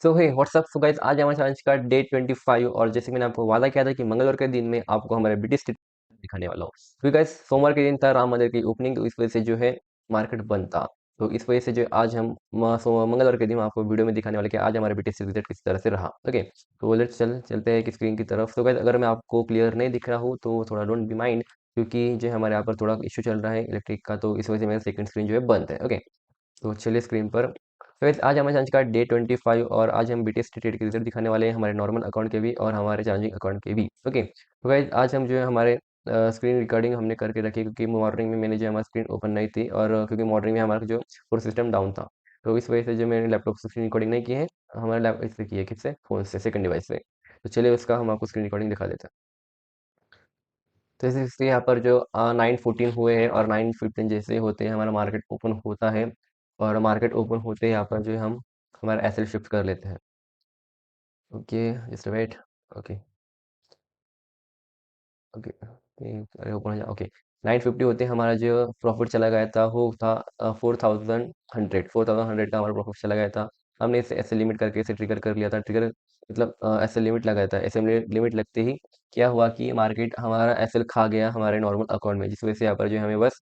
सो हे WhatsApp. So guys, आज हमारे challenge का डे 25 और जैसे कि मैंने आपको वादा किया था कि मंगलवार के दिन में आपको हमारे ब्रिटिश दिखाने वाला हूँ, क्योंकि गाइस सोमवार के दिन था राम मंदिर की ओपनिंग, तो इस वजह से जो है मार्केट बंद था। तो इस वजह से जो आज हम मंगलवार के दिन आपको वीडियो में दिखाने वाले कि आज हमारे ब्रिटिश रिजल्ट किस तरह से रहा। ओके, तो लेट्स चलते हैं कि स्क्रीन की तरफ। तो गाइस, अगर मैं आपको क्लियर नहीं दिख रहा हूँ तो थोड़ा डोंट बी माइंड, क्योंकि जो हमारे यहाँ पर थोड़ा इश्यू चल रहा है इलेक्ट्रिक का, तो इस वजह से मेरा सेकंड स्क्रीन जो है बंद है। ओके, तो चलिए स्क्रीन पर। तो गाइस, आज हमारे चैलेंज का डे 25 और आज हम बीटीएस ट्रेड के रिजल्ट दिखाने वाले हैं, हमारे नॉर्मल अकाउंट के भी और हमारे चैलेंजिंग अकाउंट के भी। ओके, तो गाइस आज हम जो है हमारे स्क्रीन रिकॉर्डिंग हमने करके रखी, क्योंकि मॉर्निंग में मैंने जो हमारी स्क्रीन ओपन नहीं थी, और क्योंकि मॉर्निंग में हमारा जो पूरा सिस्टम डाउन था, तो इस वजह से जो मैंने लैपटॉप से स्क्रीन रिकॉर्डिंग नहीं की है, हमारे लैप इससे की है, किससे, फ़ोन से, सेकंड डिवाइस से। तो चलिए उसका हम आपको स्क्रीन रिकॉर्डिंग दिखा देते हैं। तो जैसे यहाँ पर जो 9:14 हुए हैं और 9:15 जैसे होते हैं हमारा मार्केट ओपन होता है, और मार्केट ओपन होते ही यहाँ पर जो है हम हमारा एसएल शिफ्ट कर लेते हैं। Okay, just wait. Okay okay okay, अरे ओपन हो जा। ओके, 9:50 होते ही हमारा जो प्रॉफिट चला गया था वो था 4,100 का हमारा प्रॉफिट चला गया था। हमने इसे ऐसे लिमिट करके इसे ट्रिगर कर लिया था। ट्रिगर मतलब ऐसे लिमिट लगाया था। ऐसे लिमिट लगते ही क्या हुआ कि मार्केट हमारा एसएल खा गया हमारे नॉर्मल अकाउंट में, जिस वजह से यहाँ पर जो हमें बस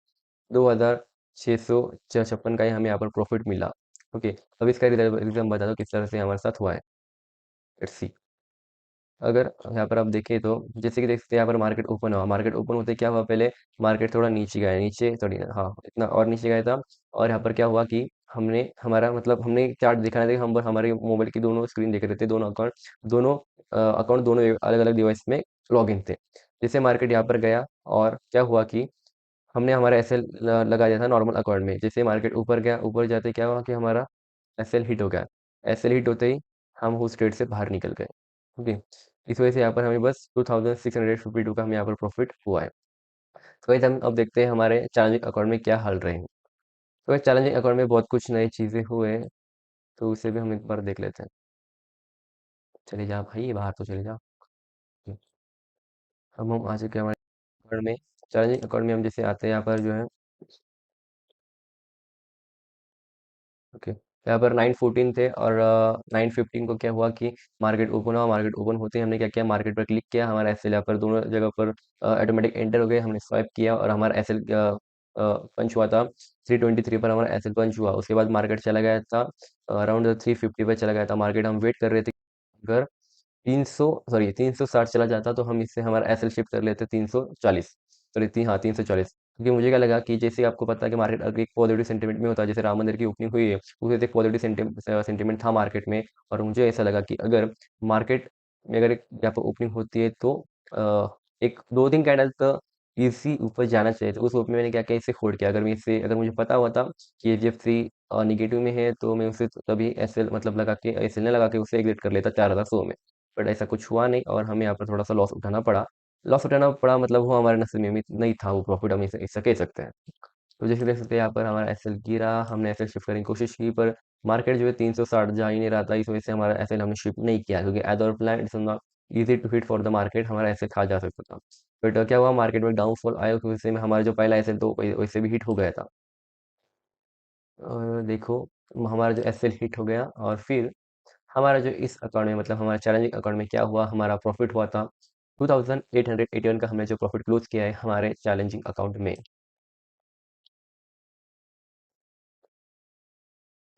2,656 का ही हमें यहाँ पर प्रॉफिट मिला। ओके, अब इसका रीज़न बता दो किस तरह से हमारे साथ हुआ है। Let's see. अगर यहाँ पर आप देखें तो जैसे कि देखते हैं यहाँ पर मार्केट ओपन हुआ, मार्केट ओपन होते क्या हुआ, पहले मार्केट थोड़ा नीचे गया, नीचे सॉरी, हाँ इतना और नीचे गया था। और यहाँ पर क्या हुआ कि हमने हमारा मतलब हमने चार्ट दिखाना था कि हम हमारे मोबाइल की दोनों स्क्रीन देख रहे थे, दोनों अकाउंट दोनों अलग अलग डिवाइस में लॉग इन थे। जैसे मार्केट यहाँ पर गया और क्या हुआ कि हमने हमारा एसएल लगा दिया था नॉर्मल अकाउंट में। जैसे मार्केट ऊपर गया, ऊपर जाते क्या हुआ कि हमारा एसएल हिट हो गया। एसएल हिट होते ही हम उस ट्रेड से बाहर निकल गए। ओके, इस वजह से यहाँ पर हमें बस 2652 का हमें यहाँ पर प्रॉफिट हुआ है। तो वैसे हम अब देखते हैं हमारे चैलेंजिंग अकाउंट में क्या हाल रहे हैं। तो चैलेंजिंग अकाउंट में बहुत कुछ नई चीज़ें हुए, तो उसे भी हम एक बार देख लेते हैं। चले जाओ भाई, बाहर तो चले जाओ। अब हम आ चुके हैं हमारे अकाउंट में। चैलेंजिंग अकाउंट में हम जैसे आते हैं यहाँ पर जो है, ओके, यहाँ पर 9:14 थे और 9:15 को क्या हुआ कि मार्केट ओपन हुआ। मार्केट ओपन होते ही हमने क्या किया, मार्केट पर क्लिक किया, हमारा एसएल यहाँ पर दोनों जगह पर ऑटोमेटिक एंटर हो गए। हमने स्वाइप किया और हमारा एसएल पंच हुआ था 323 पर, हमारा एसएल पंच हुआ। उसके बाद मार्केट चला गया था अराउंड 350 पर चला गया था मार्केट। हम वेट कर रहे थे, अगर 360 चला जाता तो हम इससे हमारा एसएल शिफ्ट कर लेते 340, सॉरी हाँ 340। क्योंकि मुझे क्या लगा कि जैसे आपको पता है कि मार्केट अगर एक पॉजिटिव सेंटीमेंट में होता है, जैसे राम मंदिर की ओपनिंग हुई है उससे एक पॉजिटिव सेंटीमेंट था मार्केट में। और मुझे ऐसा लगा कि अगर मार्केट में अगर एक यहाँ पर ओपनिंग होती है तो एक 2 दिन कैंडल तो इसी ऊपर जाना चाहिए। तो उस ओपनिंग मैंने क्या किया, इसे होल्ड किया। अगर मुझे पता हुआ था कि एचडीएफसी निगेटिव में है तो मैं उसे तभी एसएल मतलब लगा के एसएल ने लगा के उसे एग्जिट कर लेता 4,100 में। बट ऐसा कुछ हुआ नहीं और हमें यहाँ पर थोड़ा सा लॉस उठाना पड़ा। लॉस उठाना पड़ा मतलब वो हमारे नसीब में नहीं था, वो प्रॉफिट हम इसे कह सकते हैं। तो जैसे देख सकते हैं यहाँ पर हमारा एसएल गिरा, हमने एसएल शिफ्ट करने की कोशिश की, पर मार्केट जो है 360 जा ही नहीं रहा था। इस वजह से हमारा एसएल हमने शिफ्ट नहीं किया, क्योंकि एज और plan it's not easy to hit for the market, हमारा एसएल खा जा सकता था। बट क्या हुआ, मार्केट में डाउनफॉल आया, उस वजह से हमारा जो पहला एसएल तो वैसे भी हिट हो गया था। और देखो, हमारा जो एसएल हिट हो गया और फिर हमारा जो इस अकाउंट में मतलब हमारा चैलेंजिंग अकाउंट में क्या हुआ, हमारा प्रॉफिट हुआ था 2881 का। हमने जो प्रॉफिट क्लोज किया है हमारे चैलेंजिंग अकाउंट में।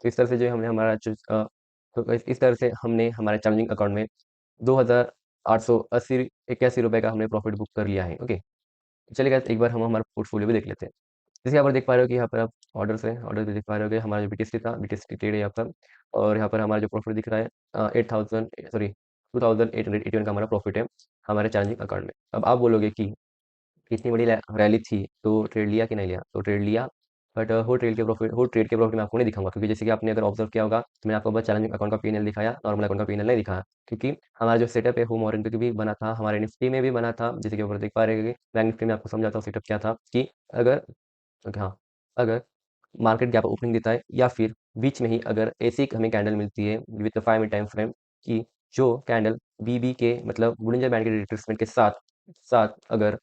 तो इस तरह से जो हमने हमारा तो इस तरह से हमने हमारे चैलेंजिंग अकाउंट में 2,881 का हमने प्रॉफिट बुक कर लिया है। ओके, चलिए एक बार हम हमारा पोर्टफोलियो भी देख लेते हैं। जैसे यहाँ पर देख पा रहे हो कि यहाँ पर आप ऑर्डर पे देख पा रहे हो कि हमारा जो बीटीएससी था, बीटीएससी ट्रेड है यहाँ पर। और यहाँ पर हमारा जो प्रॉफिट दिख रहा है 2881 का हमारा प्रॉफिट है हमारे चैलेंजिंग अकाउंट में। अब आप बोलोगे कि इतनी बड़ी रैली थी तो ट्रेड लिया कि नहीं लिया, तो ट्रेड लिया। बट वो ट्रेड के प्रॉफिट मैं आपको नहीं दिखाऊंगा, क्योंकि जैसे कि आपने अगर ऑब्जर्व किया होगा तो मैंने आपको बस चैलेंजिंग अकाउंट का पीएनएल दिखाया, नॉर्मल अकाउंट का पीएनएल नहीं दिखाया। क्योंकि हमारा जो सेटअप है वो मॉर्निंग पे भी बना था, हमारे निफ्टी में भी बना था। जैसे कि ऊपर देख पा रहे हैं, बैंक निफ्टी में आपको समझाता हूँ सेटअप क्या था कि अगर, ओके हाँ, अगर मार्केट गैप ओपनिंग देता है या फिर बीच में ही अगर ऐसी एक हमें कैंडल मिलती है विद 5 मिनट टाइम फ्रेम, कि जो कैंडल बीबी के मतलब बुलिंजर बैंड के रिट्रेसमेंट के साथ साथ अगर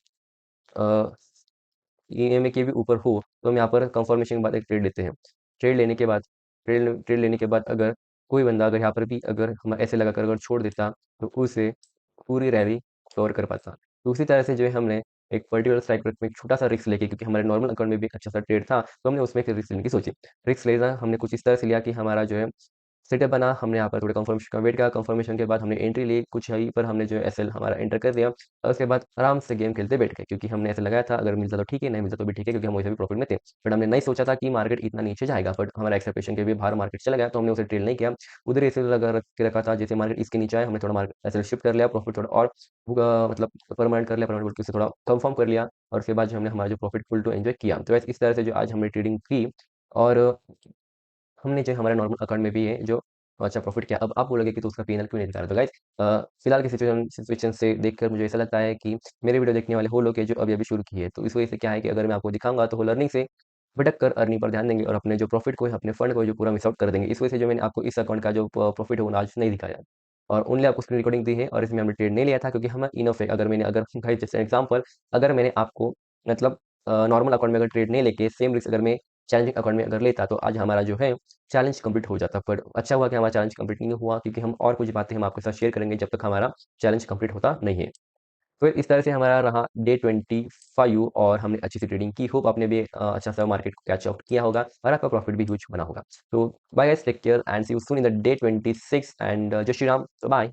ईएमए के भी ऊपर हो, तो हम यहाँ पर कंफर्मेशन के बाद एक ट्रेड लेते हैं। ट्रेड लेने के बाद ट्रेड ट्रेड लेने के बाद अगर कोई बंदा अगर यहाँ पर भी अगर हम ऐसे लगाकर अगर छोड़ देता, तो उसे पूरी रैली कवर कर पाता। तो उसी तरह से जो है हमने एक पर्टिकुलर स्ट्राइक रेट में एक छोटा-सा रिस्क लेके, क्योंकि हमारे नॉर्मल अकाउंट में भी एक अच्छा-सा ट्रेड था, तो हमने उसमें फिर रिस्क लेने की सोची। रिस्क लेना हमने कुछ इस तरह से लिया कि हमारा जो है सेटअप बना, हमने यहाँ पर थोड़े कन्फर्मेशन का वेट किया, कन्फर्मेशन के बाद हमने एंट्री ली, कुछ यहीं पर हमने जो है एसएल हमारा एंटर कर दिया और उसके बाद आराम से गेम खेलते बैठ गए, क्योंकि हमने ऐसा लगाया था अगर मिलता तो ठीक है, नहीं मिलता तो भी ठीक है, क्योंकि हम वैसे भी प्रॉफिट में थे। बट हमने नहीं सोचा था कि मार्केट इतना नीचे जाएगा, बट हमारा एक्सपेक्टेशन के भी बाहर मार्केट चला गया, तो हमने उसे ट्रेड नहीं किया। उधर ऐसे लगा रख के रखा था, जैसे मार्केट इसके नीचे आया, हमने थोड़ा मार्केट एसएल शिफ्ट कर लिया, प्रॉफिट थोड़ा और मतलब परमानेंट कर लिया, परमानेंट बोल के उसे थोड़ा कन्फर्म कर लिया और उसके बाद जो हमने हमारा जो प्रॉफिट फुल टू एन्जॉय किया। तो इस तरह से जो आज हमने ट्रेडिंग की और हमने जो हमारे नॉर्मल अकाउंट में भी है जो अच्छा प्रॉफिट किया। अब आप बोलोगे कि तो उसका पी&एल क्यों नहीं दिखा रहा? तो गाइस फिलहाल की सिचुएशन से देखकर मुझे ऐसा लगता है कि मेरे वीडियो देखने वाले वो लोग हैं जो अभी-अभी शुरू किए हैं। तो इस वजह से क्या है कि अगर मैं आपको दिखाऊँगा तो वो लर्निंग से भटक कर अर्निंग पर ध्यान देंगे और अपने जो प्रॉफिट को है, अपने फंड को है जो पूरा मिस आउट कर देंगे। इस वजह से जो मैंने आपको इस अकाउंट का जो प्रॉफिट है वो आज नहीं दिखाया और ओनली आपको स्क्रीन रिकॉर्डिंग दी है और इसमें हमने ट्रेड नहीं लिया था, क्योंकि हम इनफ है। अगर गाइस जैसे एग्जांपल, अगर मैंने आपको मतलब नॉर्मल अकाउंट में अगर ट्रेड नहीं लेके सेम रिस्क अगर मैं चैलेंजिंग अकाउंट में अगर लेता, तो आज हमारा जो है चैलेंज कंप्लीट हो जाता। पर अच्छा हुआ कि हमारा चैलेंज कंप्लीट नहीं हुआ, क्योंकि हम और कुछ बातें हम आपके साथ शेयर करेंगे जब तक हमारा चैलेंज कंप्लीट होता नहीं है। तो इस तरह से हमारा रहा डे 25 और हमने अच्छी सी ट्रेडिंग की। होप आपने भी अच्छा सा मार्केट को कैच आउट किया होगा और आपका प्रॉफिट भी ह्यूज बना होगा। तो bye guys, take care and see you soon in the day 26 and जय श्री राम, बाय।